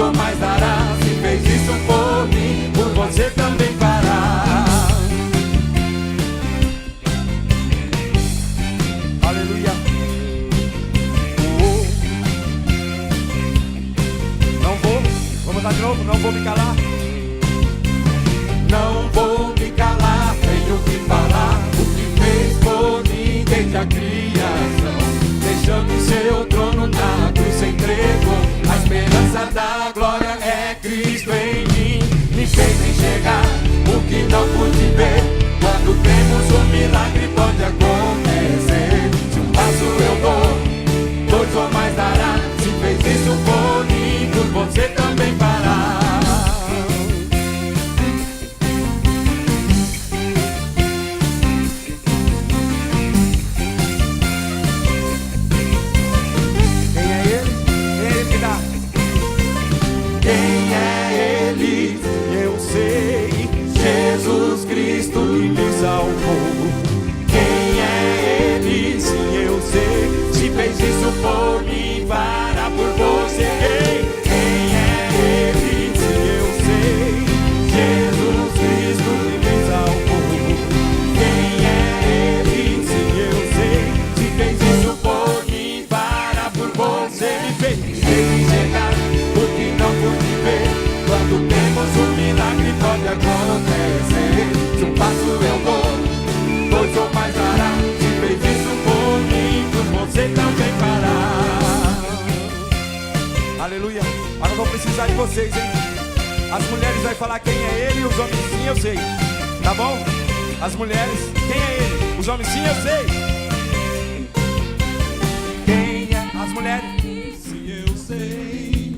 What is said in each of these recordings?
ou mais dará. Se fez isso por mim, por você também fará. Aleluia. Não vou, vamos lá de novo, não vou me calar. Não vou me calar, tenho que falar o que fez por mim desde a criação. Deixando seu trono na cruz se entregou. A esperança da glória é Cristo em mim. Me fez enxergar o que não pude ver. Quando temos um milagre pode acontecer. Se um passo eu dou, dois ou mais dará. Se fez isso por mim, por você também fará. Cristo que me salvou. Quem é Ele? Sim, eu sei. Se fez isso por mim, fará por você. Quem é Ele? Sim, eu sei. Jesus Cristo que me salvou. Quem é Ele? Sim, eu sei. Se fez isso por mim, fará por você. Me fez enxergar o que não pude ver. Quando temos um milagre pode acontecer. Se um passo eu dou, dois ou mais dará. Se fez isso por mim, por você também fará. Aleluia. Agora eu vou precisar de vocês, hein? As mulheres vão falar quem é ele e os homens sim eu sei. Tá bom? As mulheres, quem é ele? Os homens sim eu sei. Quem é? As mulheres, sim eu sei.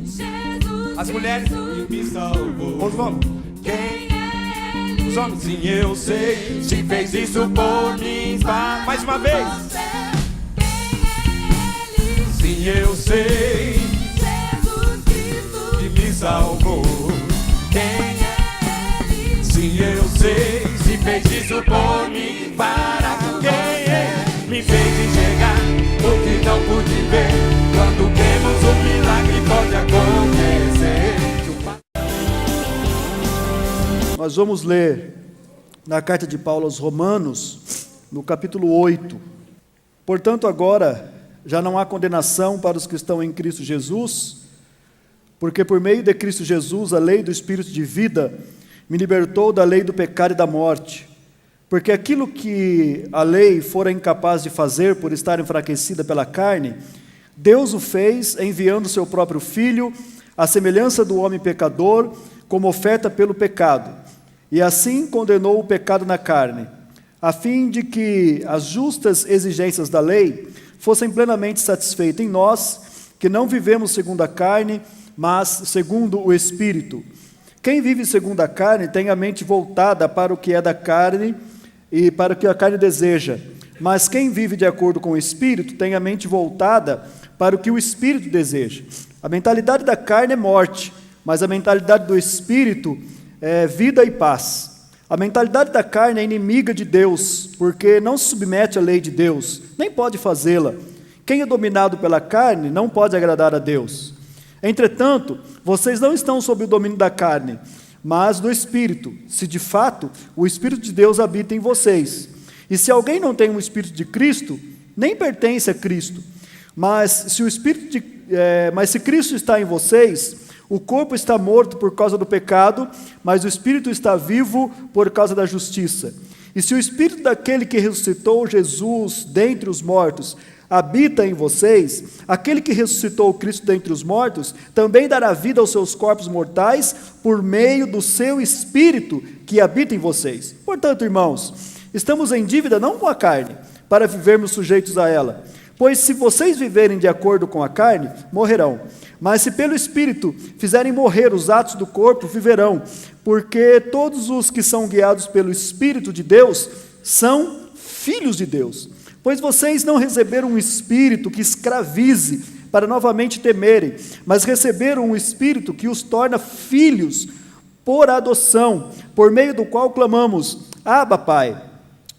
As mulheres, me salvou. Os homens, quem é? Os homens, sim eu sei. Se fez isso por mim, mais uma vez. Sim eu sei. Jesus Cristo que me salvou. Quem é? Sim eu sei. Se fez isso por mim, para quem é? Me fez enxergar o que não pude ver. Quando temos um milagre pode acontecer. Nós vamos ler na carta de Paulo aos Romanos, no capítulo 8. Portanto, agora já não há condenação para os que estão em Cristo Jesus, porque por meio de Cristo Jesus a lei do Espírito de vida me libertou da lei do pecado e da morte. Porque aquilo que a lei fora incapaz de fazer por estar enfraquecida pela carne, Deus o fez enviando o seu próprio Filho, à semelhança do homem pecador, como oferta pelo pecado. E assim condenou o pecado na carne, a fim de que as justas exigências da lei fossem plenamente satisfeitas em nós, que não vivemos segundo a carne, mas segundo o Espírito. Quem vive segundo a carne tem a mente voltada para o que é da carne e para o que a carne deseja. Mas quem vive de acordo com o Espírito tem a mente voltada para o que o Espírito deseja. A mentalidade da carne é morte, mas a mentalidade do Espírito é vida e paz. A mentalidade da carne é inimiga de Deus, porque não se submete à lei de Deus, nem pode fazê-la. Quem é dominado pela carne não pode agradar a Deus. Entretanto, vocês não estão sob o domínio da carne, mas do Espírito, se de fato o Espírito de Deus habita em vocês. E se alguém não tem um Espírito de Cristo, nem pertence a Cristo. Mas se Cristo está em vocês, o corpo está morto por causa do pecado, mas o Espírito está vivo por causa da justiça. E se o Espírito daquele que ressuscitou Jesus dentre os mortos habita em vocês, aquele que ressuscitou Cristo dentre os mortos também dará vida aos seus corpos mortais por meio do seu Espírito que habita em vocês. Portanto, irmãos, estamos em dívida não com a carne, para vivermos sujeitos a ela. Pois se vocês viverem de acordo com a carne, morrerão. Mas se pelo Espírito fizerem morrer os atos do corpo, viverão. Porque todos os que são guiados pelo Espírito de Deus são filhos de Deus. Pois vocês não receberam um espírito que escravize para novamente temerem, mas receberam um espírito que os torna filhos por adoção, por meio do qual clamamos, Abba, Pai.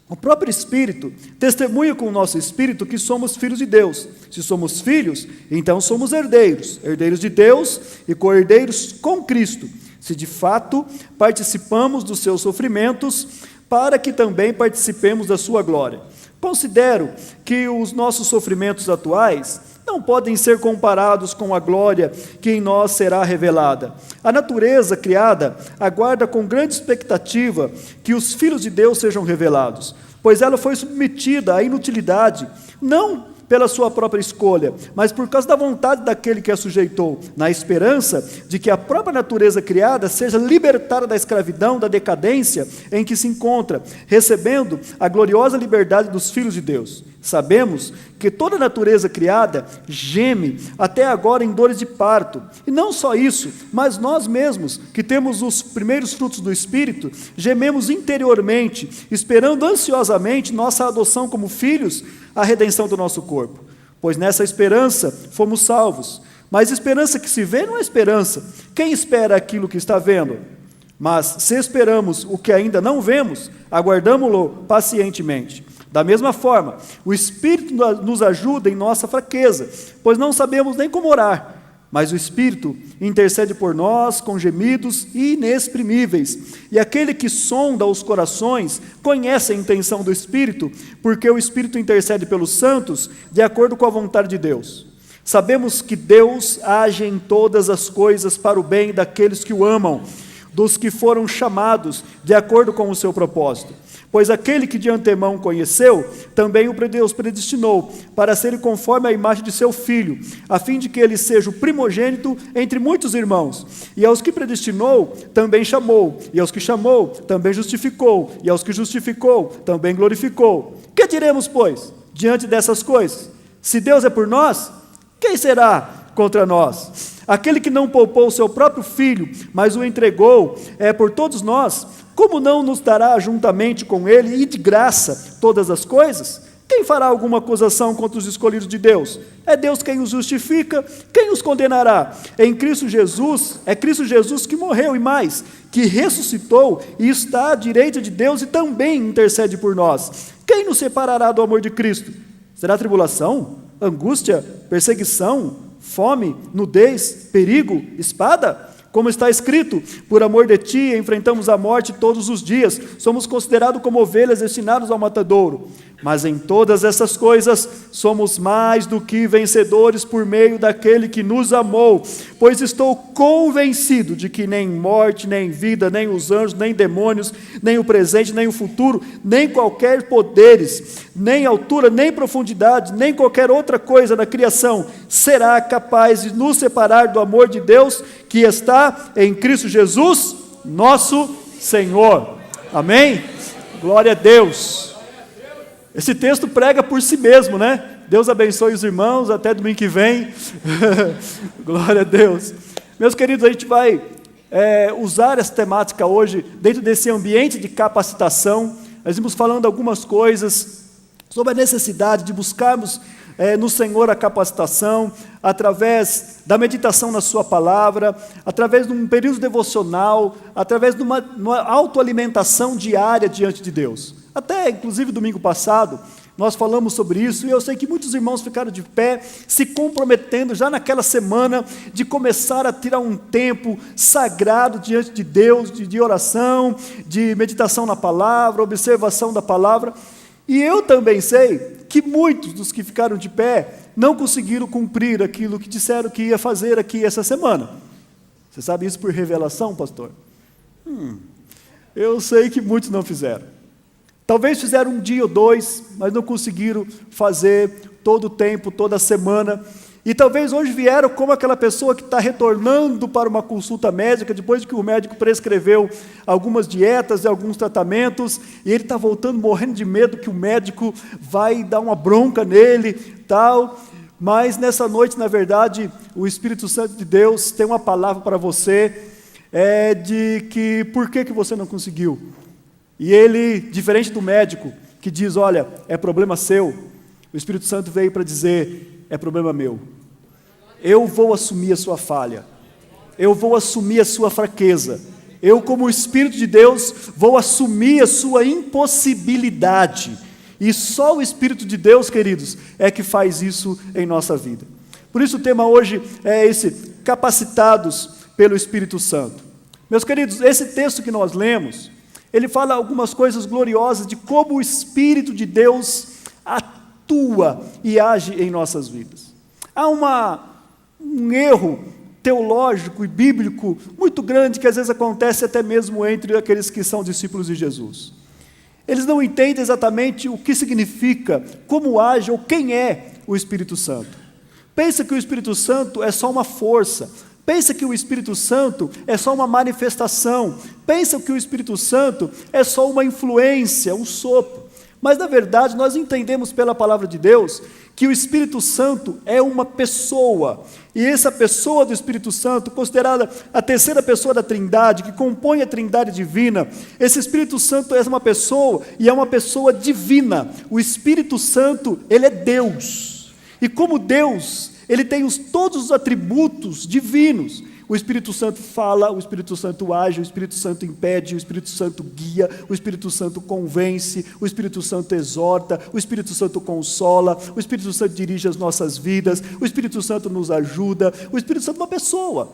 O próprio Espírito testemunha com o nosso Espírito que somos filhos de Deus. Se somos filhos, então somos herdeiros, herdeiros de Deus e co-herdeiros com Cristo, se de fato participamos dos seus sofrimentos, para que também participemos da sua glória. Considero que os nossos sofrimentos atuais não podem ser comparados com a glória que em nós será revelada. A natureza criada aguarda com grande expectativa que os filhos de Deus sejam revelados, pois ela foi submetida à inutilidade, não pela sua própria escolha, mas por causa da vontade daquele que a sujeitou, na esperança de que a própria natureza criada seja libertada da escravidão, da decadência em que se encontra, recebendo a gloriosa liberdade dos filhos de Deus. Sabemos que toda a natureza criada geme até agora em dores de parto, e não só isso, mas nós mesmos, que temos os primeiros frutos do Espírito, gememos interiormente, esperando ansiosamente nossa adoção como filhos, a redenção do nosso corpo, pois nessa esperança fomos salvos. Mas esperança que se vê não é esperança. Quem espera aquilo que está vendo? Mas se esperamos o que ainda não vemos, aguardamo-lo pacientemente. Da mesma forma, o Espírito nos ajuda em nossa fraqueza, pois não sabemos nem como orar, mas o Espírito intercede por nós com gemidos inexprimíveis. E aquele que sonda os corações conhece a intenção do Espírito, porque o Espírito intercede pelos santos de acordo com a vontade de Deus. Sabemos que Deus age em todas as coisas para o bem daqueles que o amam, dos que foram chamados de acordo com o seu propósito. Pois aquele que de antemão conheceu, também o Deus predestinou, para ser conforme a imagem de seu Filho, a fim de que ele seja o primogênito entre muitos irmãos. E aos que predestinou, também chamou, e aos que chamou, também justificou, e aos que justificou, também glorificou. Que diremos, pois, diante dessas coisas? Se Deus é por nós, quem será contra nós? Aquele que não poupou o seu próprio Filho, mas o entregou por todos nós, como não nos dará juntamente com ele e de graça todas as coisas? Quem fará alguma acusação contra os escolhidos de Deus? É Deus quem os justifica, quem os condenará? Em Cristo Jesus, é Cristo Jesus que morreu e mais, que ressuscitou e está à direita de Deus e também intercede por nós. Quem nos separará do amor de Cristo? Será tribulação, angústia, perseguição, fome, nudez, perigo, espada? Como está escrito, por amor de ti enfrentamos a morte todos os dias, somos considerados como ovelhas destinadas ao matadouro. Mas em todas essas coisas somos mais do que vencedores por meio daquele que nos amou, pois estou convencido de que nem morte, nem vida, nem os anjos, nem demônios, nem o presente, nem o futuro, nem qualquer poderes, nem altura, nem profundidade, nem qualquer outra coisa na criação será capaz de nos separar do amor de Deus que está em Cristo Jesus, nosso Senhor. Amém? Glória a Deus. Esse texto prega por si mesmo, né? Deus abençoe os irmãos, até domingo que vem. Glória a Deus. Meus queridos, a gente vai usar essa temática hoje, dentro desse ambiente de capacitação. Nós vimos falando algumas coisas sobre a necessidade de buscarmos no Senhor a capacitação, através da meditação na sua palavra, através de um período devocional, através de uma autoalimentação diária diante de Deus. Até, inclusive, domingo passado, nós falamos sobre isso, e eu sei que muitos irmãos ficaram de pé, se comprometendo já naquela semana, de começar a tirar um tempo sagrado diante de Deus, de oração, de meditação na palavra, observação da palavra. E eu também sei que muitos dos que ficaram de pé não conseguiram cumprir aquilo que disseram que ia fazer aqui essa semana. Você sabe isso por revelação, pastor? Eu sei que muitos não fizeram. Talvez fizeram um dia ou dois, mas não conseguiram fazer todo o tempo, toda a semana. E talvez hoje vieram como aquela pessoa que está retornando para uma consulta médica, depois de que o médico prescreveu algumas dietas e alguns tratamentos, e ele está voltando morrendo de medo que o médico vai dar uma bronca nele, tal. Mas nessa noite, na verdade, o Espírito Santo de Deus tem uma palavra para você, de que por que você não conseguiu? E ele, diferente do médico, que diz, olha, é problema seu, o Espírito Santo veio para dizer, é problema meu. Eu vou assumir a sua falha, eu vou assumir a sua fraqueza, eu, como Espírito de Deus, vou assumir a sua impossibilidade. E só o Espírito de Deus, queridos, é que faz isso em nossa vida. Por isso o tema hoje é esse, capacitados pelo Espírito Santo. Meus queridos, esse texto que nós lemos, ele fala algumas coisas gloriosas de como o Espírito de Deus atua e age em nossas vidas. Há um erro teológico e bíblico muito grande que às vezes acontece até mesmo entre aqueles que são discípulos de Jesus. Eles não entendem exatamente o que significa, como age ou quem é o Espírito Santo. Pensa que o Espírito Santo é só uma força. Pensa que o Espírito Santo é só uma manifestação. Pensa que o Espírito Santo é só uma influência, um sopro. Mas, na verdade, nós entendemos pela palavra de Deus que o Espírito Santo é uma pessoa. E essa pessoa do Espírito Santo, considerada a terceira pessoa da Trindade, que compõe a Trindade divina, esse Espírito Santo é uma pessoa e é uma pessoa divina. O Espírito Santo, ele é Deus. E como Deus, ele tem todos os atributos divinos. O Espírito Santo fala, o Espírito Santo age, o Espírito Santo impede, o Espírito Santo guia, o Espírito Santo convence, o Espírito Santo exorta, o Espírito Santo consola, o Espírito Santo dirige as nossas vidas, o Espírito Santo nos ajuda, o Espírito Santo é uma pessoa.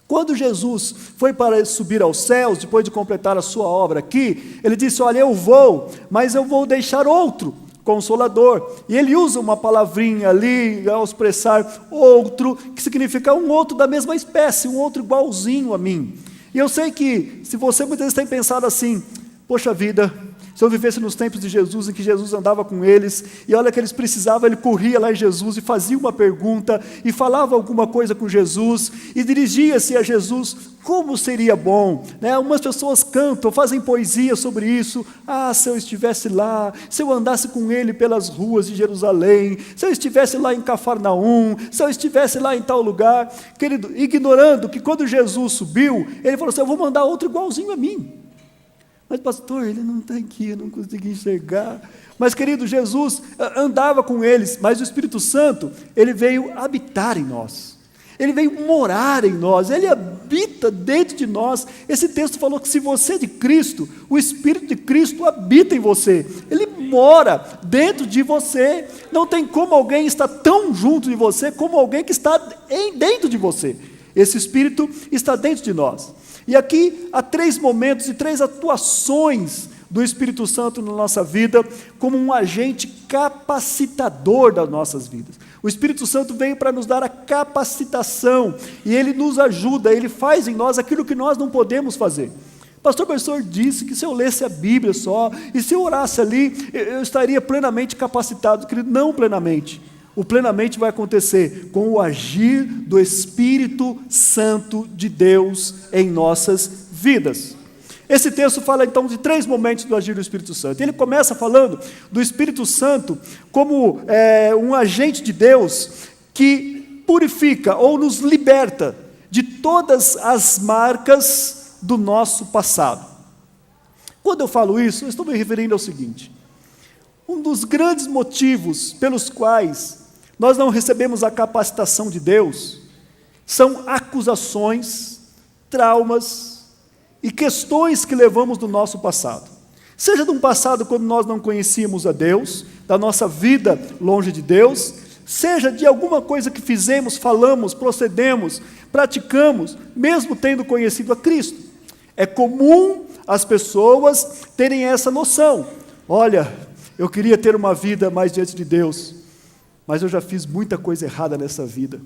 Quando Jesus foi para subir aos céus, depois de completar a sua obra aqui, ele disse, olha, eu vou, mas eu vou deixar outro Consolador, e ele usa uma palavrinha ali, ao expressar outro, que significa um outro da mesma espécie, um outro igualzinho a mim. E eu sei que, se você muitas vezes tem pensado assim, poxa vida, se eu vivesse nos tempos de Jesus, em que Jesus andava com eles, e olha que eles precisavam, ele corria lá em Jesus, e fazia uma pergunta, e falava alguma coisa com Jesus, e dirigia-se a Jesus, como seria bom, né? Umas pessoas cantam, fazem poesia sobre isso, se eu estivesse lá, se eu andasse com ele pelas ruas de Jerusalém, se eu estivesse lá em Cafarnaum, se eu estivesse lá em tal lugar, querido, ignorando que quando Jesus subiu, ele falou assim, eu vou mandar outro igualzinho a mim. Mas pastor, ele não está aqui, eu não consegui enxergar. Mas querido, Jesus andava com eles, mas o Espírito Santo, ele veio habitar em nós. Ele veio morar em nós, ele habita dentro de nós. Esse texto falou que se você é de Cristo, o Espírito de Cristo habita em você. Ele mora dentro de você. Não tem como alguém estar tão junto de você como alguém que está dentro de você. Esse Espírito está dentro de nós. E aqui há 3 momentos e 3 atuações do Espírito Santo na nossa vida como um agente capacitador das nossas vidas. O Espírito Santo veio para nos dar a capacitação e ele nos ajuda, ele faz em nós aquilo que nós não podemos fazer. O pastor Professor disse que se eu lesse a Bíblia só e se eu orasse ali, eu estaria plenamente capacitado, querido, não plenamente. O plenamente vai acontecer com o agir do Espírito Santo de Deus em nossas vidas. Esse texto fala então de 3 momentos do agir do Espírito Santo. Ele começa falando do Espírito Santo como um agente de Deus que purifica ou nos liberta de todas as marcas do nosso passado. Quando eu falo isso, eu estou me referindo ao seguinte: um dos grandes motivos pelos quais nós não recebemos a capacitação de Deus são acusações, traumas e questões que levamos do nosso passado. Seja de um passado quando nós não conhecíamos a Deus, da nossa vida longe de Deus, seja de alguma coisa que fizemos, falamos, procedemos, praticamos, mesmo tendo conhecido a Cristo. É comum as pessoas terem essa noção. Olha, eu queria ter uma vida mais diante de Deus, mas eu já fiz muita coisa errada nessa vida.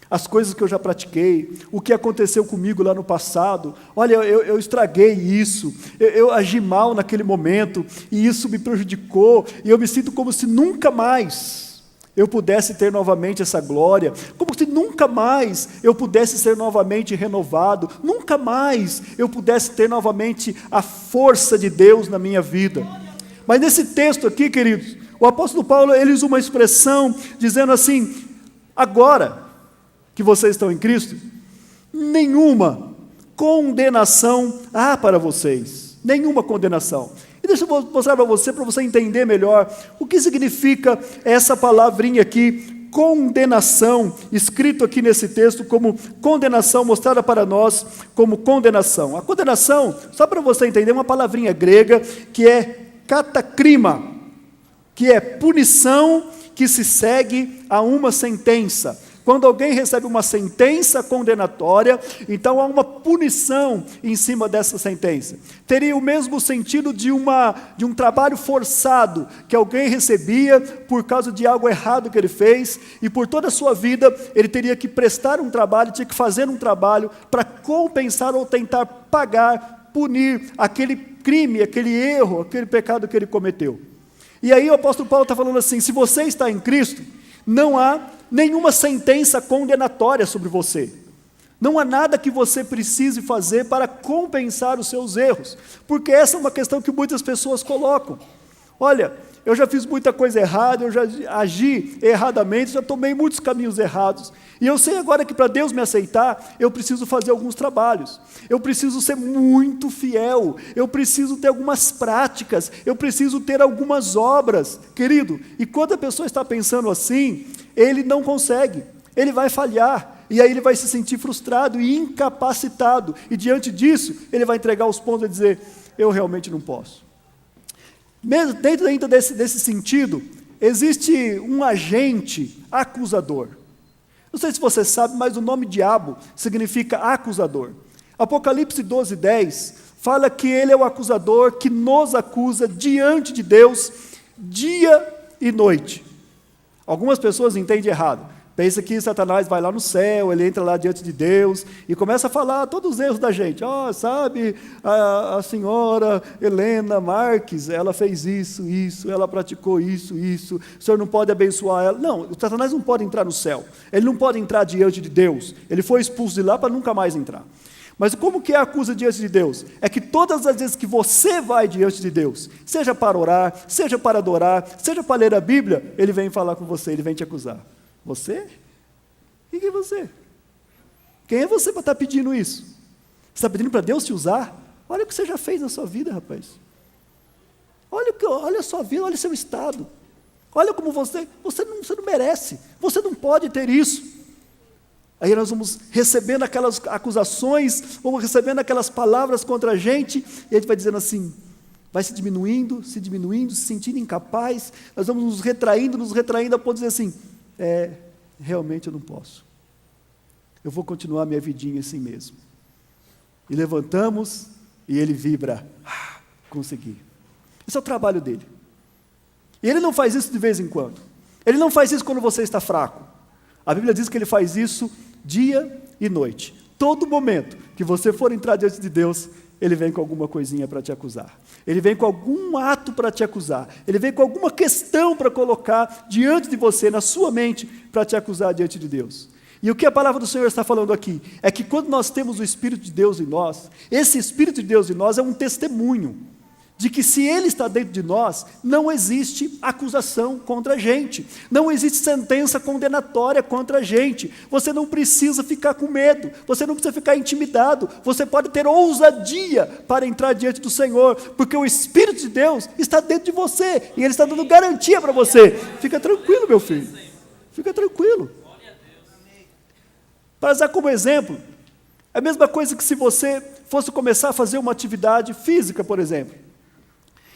As coisas que eu já pratiquei, o que aconteceu comigo lá no passado, olha, eu estraguei isso, eu agi mal naquele momento, e isso me prejudicou, e eu me sinto como se nunca mais eu pudesse ter novamente essa glória, como se nunca mais eu pudesse ser novamente renovado, nunca mais eu pudesse ter novamente a força de Deus na minha vida. Mas nesse texto aqui, queridos, o apóstolo Paulo, ele usa uma expressão dizendo assim, agora que vocês estão em Cristo, nenhuma condenação há para vocês, nenhuma condenação. E deixa eu mostrar para você entender melhor o que significa essa palavrinha aqui, condenação, escrito aqui nesse texto como condenação, mostrada para nós como condenação. A condenação, só para você entender, é uma palavrinha grega que é katakrima, que é punição que se segue a uma sentença. Quando alguém recebe uma sentença condenatória, então há uma punição em cima dessa sentença. Teria o mesmo sentido de um trabalho forçado que alguém recebia por causa de algo errado que ele fez, e por toda a sua vida ele teria que prestar um trabalho, tinha que fazer um trabalho para compensar ou tentar pagar, punir aquele crime, aquele erro, aquele pecado que ele cometeu. E aí o apóstolo Paulo está falando assim: se você está em Cristo, não há nenhuma sentença condenatória sobre você. Não há nada que você precise fazer para compensar os seus erros, porque essa é uma questão que muitas pessoas colocam. Olha, eu já fiz muita coisa errada, eu já agi erradamente, já tomei muitos caminhos errados, e eu sei agora que para Deus me aceitar, eu preciso fazer alguns trabalhos, eu preciso ser muito fiel, eu preciso ter algumas práticas, eu preciso ter algumas obras, querido. E quando a pessoa está pensando assim, ele não consegue, ele vai falhar, e aí ele vai se sentir frustrado e incapacitado, e diante disso, ele vai entregar os pontos e dizer: eu realmente não posso. Mesmo dentro ainda desse sentido, existe um agente acusador. Não sei se você sabe, mas o nome diabo significa acusador. Apocalipse 12:10 fala que ele é o acusador que nos acusa diante de Deus dia e noite. Algumas pessoas entendem errado. Pensa que Satanás vai lá no céu, ele entra lá diante de Deus e começa a falar todos os erros da gente. Sabe, a senhora Helena Marques, ela fez isso, ela praticou isso, o senhor não pode abençoar ela. Não, o Satanás não pode entrar no céu, ele não pode entrar diante de Deus, ele foi expulso de lá para nunca mais entrar. Mas como que acusa diante de Deus? É que todas as vezes que você vai diante de Deus, seja para orar, seja para adorar, seja para ler a Bíblia, ele vem falar com você, ele vem te acusar. Você? E quem é você? Quem é você para estar pedindo isso? Você está pedindo para Deus te usar? Olha o que você já fez na sua vida, rapaz. Olha a sua vida, olha o seu estado. Olha como você não merece, você não pode ter isso. Aí nós vamos recebendo aquelas acusações, vamos recebendo aquelas palavras contra a gente, e a gente vai dizendo assim, vai se diminuindo, se sentindo incapaz, nós vamos nos retraindo, a ponto de dizer assim, realmente eu não posso. Eu vou continuar minha vidinha assim mesmo. E levantamos, e ele vibra, consegui. Esse é o trabalho dele. E ele não faz isso de vez em quando. Ele não faz isso quando você está fraco. A Bíblia diz que ele faz isso dia e noite. Todo momento que você for entrar diante de Deus, ele vem com alguma coisinha para te acusar. Ele vem com algum ato para te acusar. Ele vem com alguma questão para colocar diante de você, na sua mente, para te acusar diante de Deus. E o que a palavra do Senhor está falando aqui, é que quando nós temos o Espírito de Deus em nós, esse Espírito de Deus em nós é um testemunho de que se Ele está dentro de nós, não existe acusação contra a gente, não existe sentença condenatória contra a gente, você não precisa ficar com medo, você não precisa ficar intimidado, você pode ter ousadia para entrar diante do Senhor, porque o Espírito de Deus está dentro de você, e Ele está dando garantia para você. Fica tranquilo, meu filho, fica tranquilo. Para usar como exemplo, é a mesma coisa que se você fosse começar a fazer uma atividade física, por exemplo.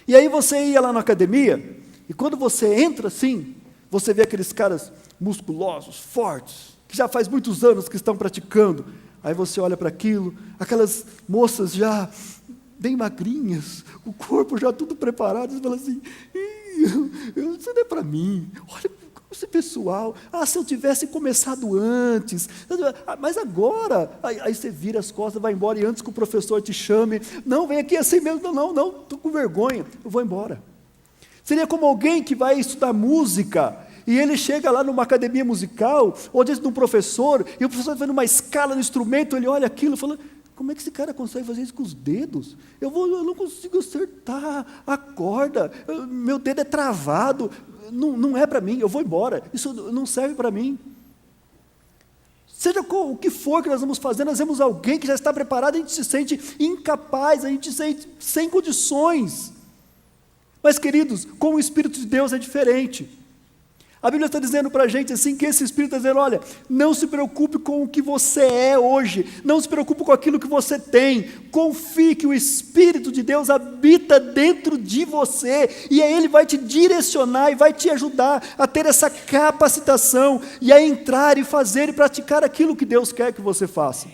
E aí você ia lá na academia, e quando você entra assim, você vê aqueles caras musculosos, fortes, que já faz muitos anos que estão praticando. Aí você olha para aquilo, aquelas moças já bem magrinhas, o corpo já tudo preparado, você fala assim, isso não é para mim, olha esse pessoal, se eu tivesse começado antes, mas agora, aí você vira as costas, vai embora, e antes que o professor te chame, não, vem aqui assim mesmo, não, estou com vergonha, eu vou embora. Seria como alguém que vai estudar música, e ele chega lá numa academia musical, ou diante de um professor, e o professor está vendo uma escala no instrumento, ele olha aquilo e fala, como é que esse cara consegue fazer isso com os dedos? Eu não consigo acertar a corda, meu dedo é travado, não é para mim, eu vou embora, isso não serve para mim. Seja o que for que nós vamos fazer, nós vemos alguém que já está preparado, a gente se sente incapaz, a gente se sente sem condições. Mas, queridos, com o Espírito de Deus é diferente. A Bíblia está dizendo para a gente assim, que esse Espírito está dizendo, olha, não se preocupe com o que você é hoje, não se preocupe com aquilo que você tem, confie que o Espírito de Deus habita dentro de você, e aí Ele vai te direcionar e vai te ajudar a ter essa capacitação, e a entrar e fazer e praticar aquilo que Deus quer que você faça.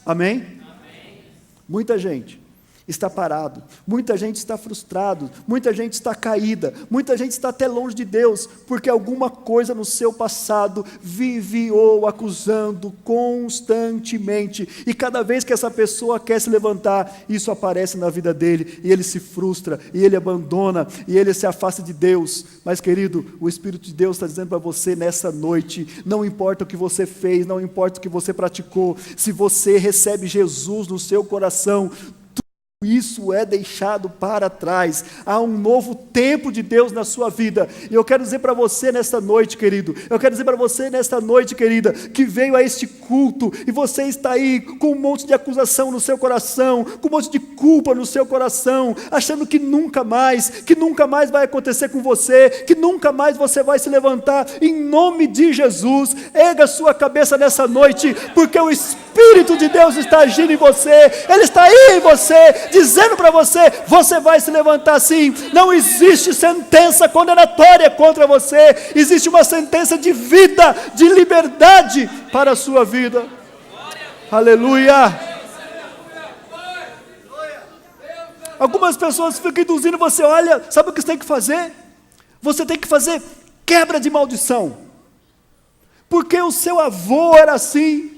Amém? Amém. Muita gente está parado, muita gente está frustrado, muita gente está caída, muita gente está até longe de Deus, porque alguma coisa no seu passado vive ou acusando constantemente, e cada vez que essa pessoa quer se levantar, isso aparece na vida dele, e ele se frustra, e ele abandona, e ele se afasta de Deus. Mas querido, o Espírito de Deus está dizendo para você nessa noite, não importa o que você fez, não importa o que você praticou, se você recebe Jesus no seu coração, isso é deixado para trás. Há um novo tempo de Deus na sua vida, e eu quero dizer para você nesta noite, querido, eu quero dizer para você nesta noite, querida, que veio a este culto, e você está aí com um monte de acusação no seu coração, com um monte de culpa no seu coração, achando que nunca mais vai acontecer com você, que nunca mais você vai se levantar. Em nome de Jesus, erga a sua cabeça nessa noite, porque o Espírito de Deus está agindo em você, Ele está aí em você, dizendo para você, você vai se levantar sim. Não existe sentença condenatória contra você, existe uma sentença de vida, de liberdade para a sua vida. Aleluia. Algumas pessoas ficam induzindo você, olha, sabe o que você tem que fazer? Você tem que fazer quebra de maldição, porque o seu avô era assim,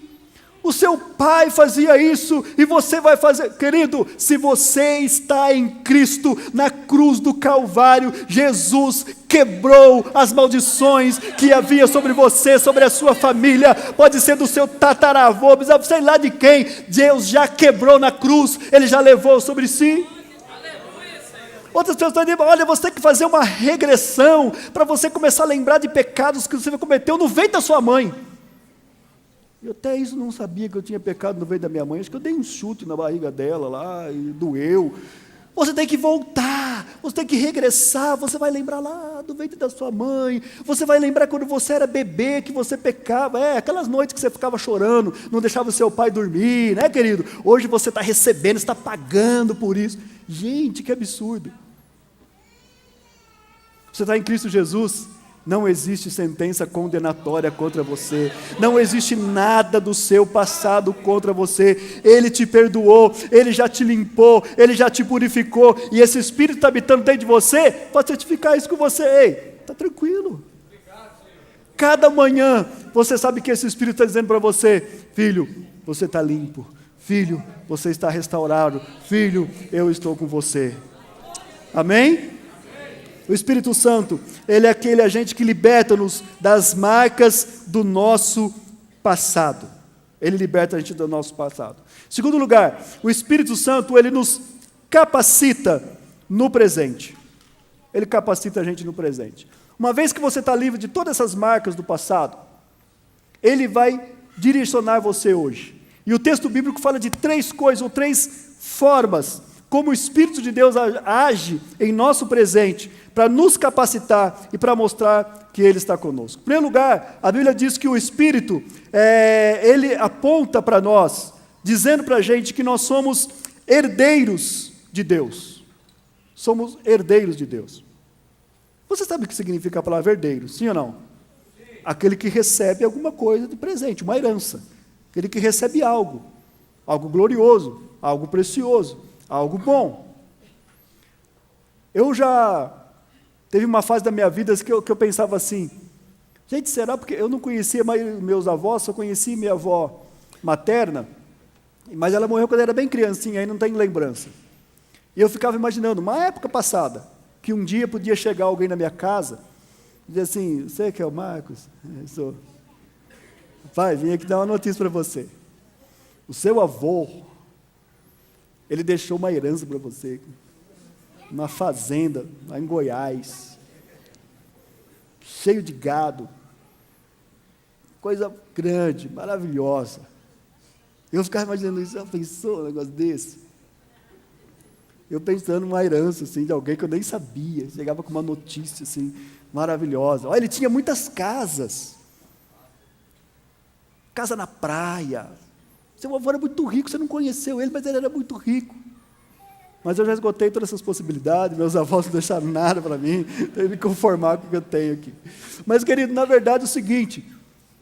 o seu pai fazia isso, e você vai fazer. Querido, se você está em Cristo, na cruz do Calvário, Jesus quebrou as maldições que havia sobre você, sobre a sua família, pode ser do seu tataravô, sei lá de quem, Deus já quebrou na cruz, Ele já levou sobre si. Outras pessoas estão dizendo, olha, você tem que fazer uma regressão, para você começar a lembrar de pecados que você cometeu no ventre da sua mãe. Eu até isso não sabia que eu tinha pecado no ventre da minha mãe, acho que eu dei um chute na barriga dela lá, e doeu. Você tem que voltar, você tem que regressar, você vai lembrar lá do ventre da sua mãe, você vai lembrar quando você era bebê, que você pecava, aquelas noites que você ficava chorando, não deixava o seu pai dormir, né, querido? Hoje você está recebendo, está pagando por isso. Gente, que absurdo. Você está em Cristo Jesus, não existe sentença condenatória contra você, não existe nada do seu passado contra você, Ele te perdoou, Ele já te limpou, Ele já te purificou, e esse Espírito está habitando dentro de você, pode certificar isso com você. Ei, está tranquilo. Cada manhã, você sabe que esse Espírito está dizendo para você, filho, você está limpo, filho, você está restaurado, filho, eu estou com você. Amém? O Espírito Santo, Ele é aquele agente que liberta-nos das marcas do nosso passado. Ele liberta a gente do nosso passado. Segundo lugar, o Espírito Santo, Ele nos capacita no presente. Ele capacita a gente no presente. Uma vez que você está livre de todas essas marcas do passado, Ele vai direcionar você hoje. E o texto bíblico fala de 3 coisas, ou 3 formas, como o Espírito de Deus age em nosso presente, para nos capacitar e para mostrar que Ele está conosco. Em primeiro lugar, a Bíblia diz que o Espírito, Ele aponta para nós, dizendo para a gente que nós somos herdeiros de Deus. Somos herdeiros de Deus. Você sabe o que significa a palavra herdeiro, sim ou não? Sim. Aquele que recebe alguma coisa de presente, uma herança. Aquele que recebe algo glorioso, algo precioso, algo bom. Eu já teve uma fase da minha vida que eu pensava assim, gente, será porque eu não conhecia mais meus avós, só conheci minha avó materna, mas ela morreu quando eu era bem criancinha, aí não tenho lembrança. E eu ficava imaginando, uma época passada, que um dia podia chegar alguém na minha casa, e dizer assim, você que é o Marcos? Eu sou. Pai, vim aqui dar uma notícia para você. O seu avô, ele deixou uma herança para você, uma fazenda lá em Goiás, cheio de gado, coisa grande, maravilhosa. Eu ficava imaginando isso, já pensou um negócio desse? Eu pensando numa herança, assim, de alguém que eu nem sabia. Chegava com uma notícia, assim, maravilhosa. Olha, ele tinha muitas casas. Casa na praia. Seu avô era muito rico, você não conheceu ele, mas ele era muito rico. Mas eu já esgotei todas essas possibilidades, meus avós não deixaram nada para mim, tenho que me conformar com o que eu tenho aqui. Mas, querido, na verdade é o seguinte,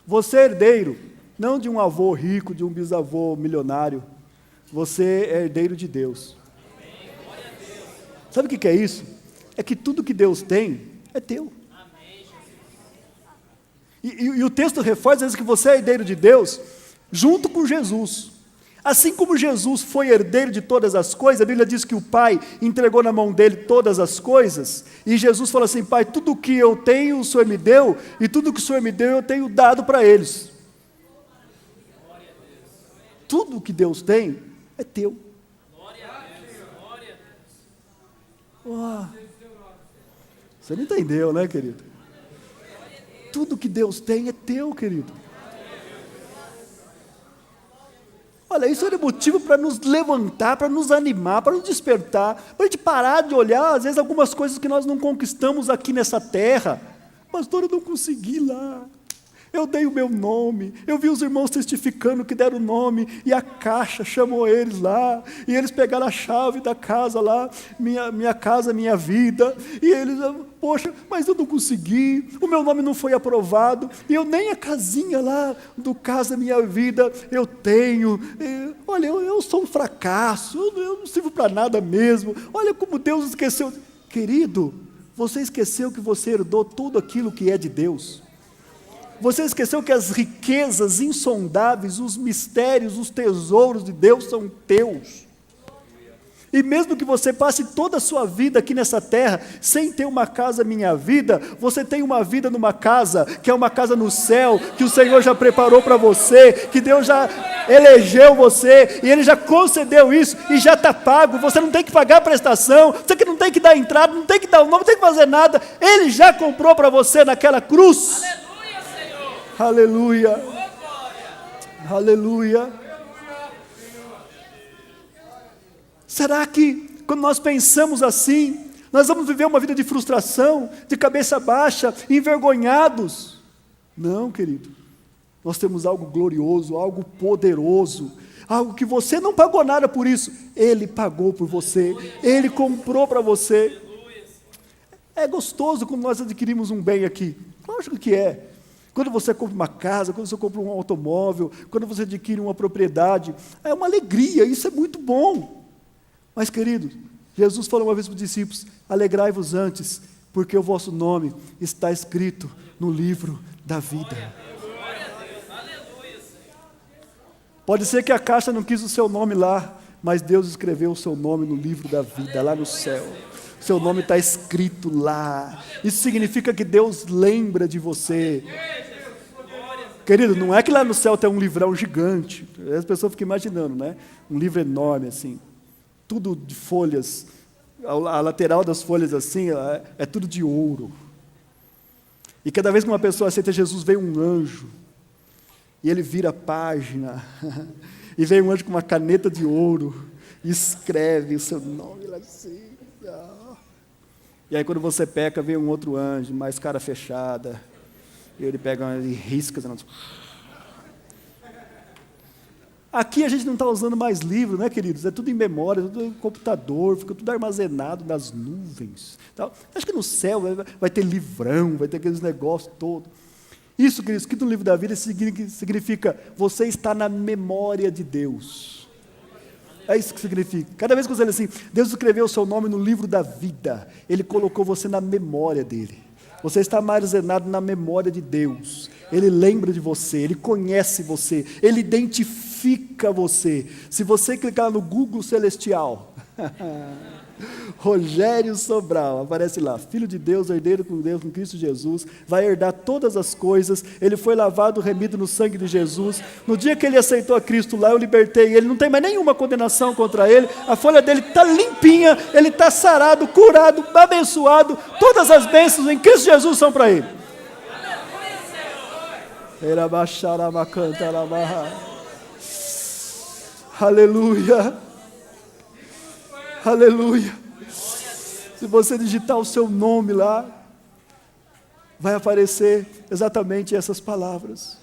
você é herdeiro, não de um avô rico, de um bisavô milionário, você é herdeiro de Deus. Sabe o que é isso? É que tudo que Deus tem é teu. E o texto reforça às vezes que você é herdeiro de Deus, junto com Jesus. Assim como Jesus foi herdeiro de todas as coisas, a Bíblia diz que o Pai entregou na mão dele todas as coisas, e Jesus falou assim: Pai, tudo o que eu tenho o Senhor me deu, e tudo o que o Senhor me deu eu tenho dado para eles. Tudo o que Deus tem é teu. Oh, você não entendeu, né, querido? Tudo que Deus tem é teu, querido. Olha, isso era motivo para nos levantar, para nos animar, para nos despertar, para a gente parar de olhar, às vezes, algumas coisas que nós não conquistamos aqui nessa terra. Pastor, eu não consegui lá. Eu dei o meu nome, eu vi os irmãos testificando que deram o nome, e a caixa chamou eles lá, e eles pegaram a chave da casa lá, minha casa, minha vida, e eles, poxa, mas eu não consegui, o meu nome não foi aprovado, e eu nem a casinha lá do Casa Minha Vida eu tenho, olha, eu sou um fracasso, eu não sirvo para nada mesmo, olha como Deus esqueceu. Querido, você esqueceu que você herdou tudo aquilo que é de Deus. Você esqueceu que as riquezas insondáveis, os mistérios, os tesouros de Deus são teus. E mesmo que você passe toda a sua vida aqui nessa terra, sem ter uma casa Minha Vida, você tem uma vida numa casa, que é uma casa no céu, que o Senhor já preparou para você, que Deus já elegeu você, e Ele já concedeu isso, e já está pago, você não tem que pagar a prestação, você que não tem que dar entrada, não tem que dar o nome, não tem que fazer nada, Ele já comprou para você naquela cruz. Aleluia, aleluia. Será que quando nós pensamos assim, nós vamos viver uma vida de frustração, de cabeça baixa, envergonhados? Não, querido, nós temos algo glorioso, algo poderoso, algo que você não pagou nada por isso, Ele pagou por você, Ele comprou para você. É gostoso quando nós adquirimos um bem aqui, lógico que é. Quando você compra uma casa, quando você compra um automóvel, quando você adquire uma propriedade, é uma alegria, isso é muito bom. Mas, queridos, Jesus falou uma vez para os discípulos: alegrai-vos antes, porque o vosso nome está escrito no livro da vida. Pode ser que a caixa não quis o seu nome lá, mas Deus escreveu o seu nome no livro da vida, lá no céu. Seu nome está escrito lá. Isso significa que Deus lembra de você. Querido, não é que lá no céu tem um livrão gigante. As pessoas ficam imaginando, né? Um livro enorme assim, tudo de folhas. A lateral das folhas assim, é tudo de ouro. E cada vez que uma pessoa aceita Jesus, vem um anjo. E ele vira a página. E vem um anjo com uma caneta de ouro. E escreve o seu nome lá assim. E aí quando você peca, vem um outro anjo, mais cara fechada, e ele pega e risca. Aqui a gente não está usando mais livro, né, queridos? É tudo em memória, tudo em computador, fica tudo armazenado nas nuvens. Tá? Acho que no céu vai ter livrão, vai ter aqueles negócios todos. Isso, queridos, que no livro da vida significa você está na memória de Deus. É isso que significa. Cada vez que você lê assim, Deus escreveu o seu nome no livro da vida, Ele colocou você na memória dEle. Você está armazenado na memória de Deus. Ele lembra de você, Ele conhece você, Ele identifica você. Se você clicar no Google Celestial, Rogério Sobral, aparece lá, filho de Deus, herdeiro com Deus, com Cristo Jesus, vai herdar todas as coisas, ele foi lavado, remido no sangue de Jesus, no dia que ele aceitou a Cristo lá, eu libertei ele, não tem mais nenhuma condenação contra ele, a folha dele está limpinha, ele está sarado, curado, abençoado, todas as bênçãos em Cristo Jesus são para ele. Aleluia. Aleluia. Se você digitar o seu nome lá, vai aparecer exatamente essas palavras.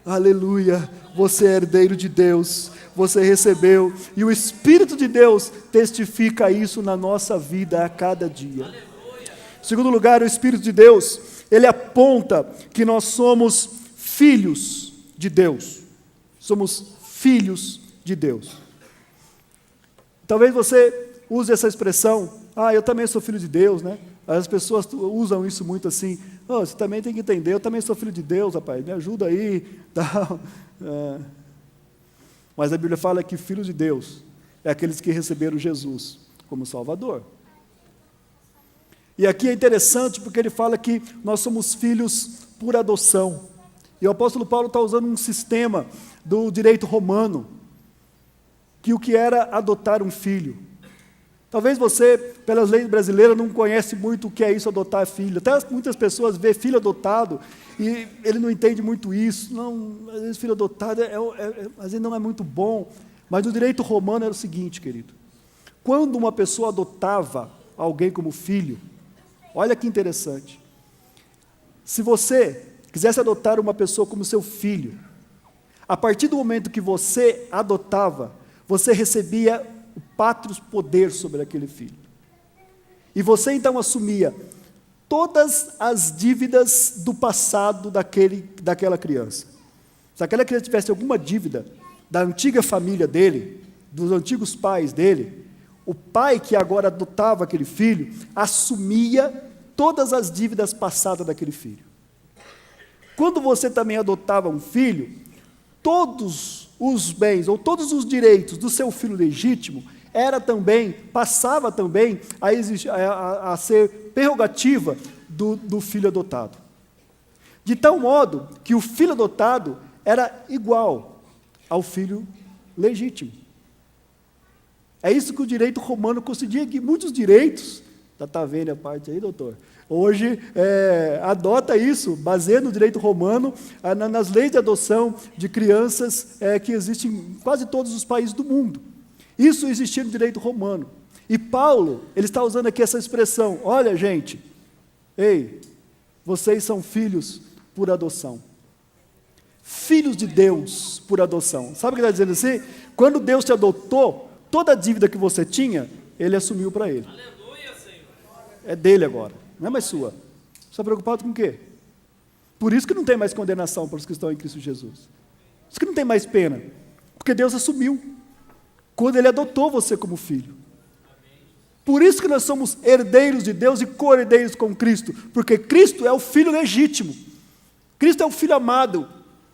Aleluia. Você é herdeiro de Deus. Você recebeu. E o Espírito de Deus testifica isso na nossa vida a cada dia. Em segundo lugar, o Espírito de Deus, ele aponta que nós somos filhos de Deus. Somos filhos de Deus. Talvez você use essa expressão, eu também sou filho de Deus, né? As pessoas usam isso muito assim, você também tem que entender, eu também sou filho de Deus, rapaz, me ajuda aí, tal. Mas a Bíblia fala que filho de Deus é aqueles que receberam Jesus como Salvador. E aqui é interessante porque ele fala que nós somos filhos por adoção. E o apóstolo Paulo está usando um sistema do direito romano, que o que era adotar um filho. Talvez você, pelas leis brasileiras, não conhece muito o que é isso, adotar filho. Até muitas pessoas vê filho adotado e ele não entende muito isso. Não, às vezes filho adotado às vezes não é muito bom. Mas no direito romano era o seguinte, querido. Quando uma pessoa adotava alguém como filho, olha que interessante. Se você quisesse adotar uma pessoa como seu filho, a partir do momento que você adotava, você recebia o pátrios poder sobre aquele filho. E você então assumia todas as dívidas do passado daquela criança. Se aquela criança tivesse alguma dívida da antiga família dele, dos antigos pais dele, o pai que agora adotava aquele filho, assumia todas as dívidas passadas daquele filho. Quando você também adotava um filho, todos os bens, ou todos os direitos do seu filho legítimo, passava também a ser prerrogativa do filho adotado. De tal modo que o filho adotado era igual ao filho legítimo. É isso que o direito romano concedia, que muitos direitos, está vendo a parte aí, doutor? Hoje adota isso, baseado no direito romano, nas leis de adoção de crianças que existem em quase todos os países do mundo. Isso existia no direito romano. E Paulo, ele está usando aqui essa expressão, olha gente, vocês são filhos por adoção. Filhos de Deus por adoção. Sabe o que ele está dizendo assim? Quando Deus te adotou, toda a dívida que você tinha, ele assumiu para ele. Aleluia, Senhor. É dele agora, não é mais sua. Você está preocupado com o quê? Por isso que não tem mais condenação para os que estão em Cristo Jesus. Por isso que não tem mais pena. Porque Deus assumiu. Quando Ele adotou você como filho. Por isso que nós somos herdeiros de Deus e co-herdeiros com Cristo. Porque Cristo é o Filho legítimo. Cristo é o Filho amado.